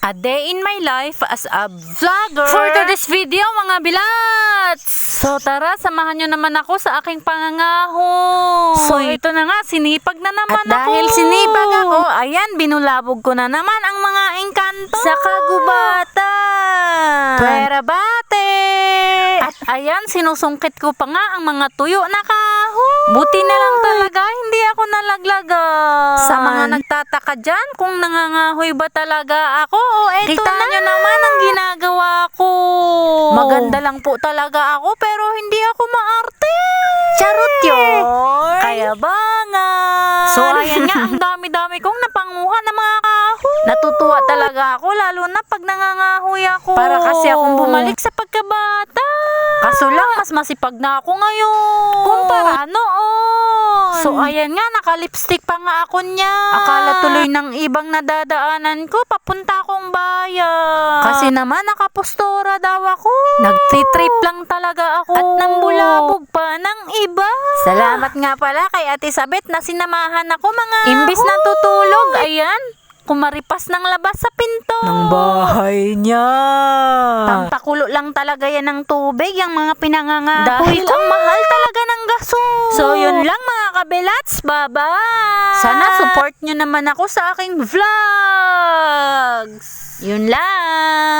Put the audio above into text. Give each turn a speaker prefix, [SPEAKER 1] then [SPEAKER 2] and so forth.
[SPEAKER 1] A day in my life as a vlogger.
[SPEAKER 2] For today's video, mga bilats! So tara, samahan nyo naman ako sa aking pangangahoy. So ito na nga, sinipag na naman
[SPEAKER 1] At dahil
[SPEAKER 2] ako.
[SPEAKER 1] sinipag ako, ayan, binulabog ko na naman ang mga engkanto sa kagubatan. Pwera bate!
[SPEAKER 2] At ayan, sinusungkit ko pa nga ang mga tuyo na kahoy.
[SPEAKER 1] Buti na lang talaga, hindi ako nalaglagan.
[SPEAKER 2] Sa mga nagtataka dyan, kung nangangahoy ba talaga ako, eto
[SPEAKER 1] Kita
[SPEAKER 2] na.
[SPEAKER 1] nyo naman ang ginagawa ko.
[SPEAKER 2] Maganda lang po talaga ako, pero hindi ako maarte.
[SPEAKER 1] Charot yun. Kaya nga.
[SPEAKER 2] So ayan nga, ang dami-dami kong napanguha na mga kahoy.
[SPEAKER 1] Natutuwa talaga ako, lalo na pag nangangahoy ako.
[SPEAKER 2] Para kasi akong bumalik sa pagkabata.
[SPEAKER 1] Kaso lang, mas masipag na ako ngayon.
[SPEAKER 2] Kumpara noon.
[SPEAKER 1] So ayan nga, nakalipstick pa nga ako niya.
[SPEAKER 2] Akala tuloy ng ibang nadadaanan ko, papunta akong bayan.
[SPEAKER 1] Kasi naman nakapostora daw ako.
[SPEAKER 2] Nagtitrip lang talaga ako.
[SPEAKER 1] At nambulabog
[SPEAKER 2] pa ng iba.
[SPEAKER 1] Salamat nga pala kay Ate Sabet na sinamahan ako mga
[SPEAKER 2] Imbis na tutulog, ayan, kumaripas ng labas sa pinto.
[SPEAKER 1] ng bahay niya.
[SPEAKER 2] Pampakulo lang talaga yan ng tubig, yung mga pinangangahoy
[SPEAKER 1] Dahil
[SPEAKER 2] ko.
[SPEAKER 1] ang mahal talaga ng gasos.
[SPEAKER 2] So yun lang mga kabilats, bye-bye!
[SPEAKER 1] Sana support nyo naman ako sa aking vlogs.
[SPEAKER 2] Yun lang!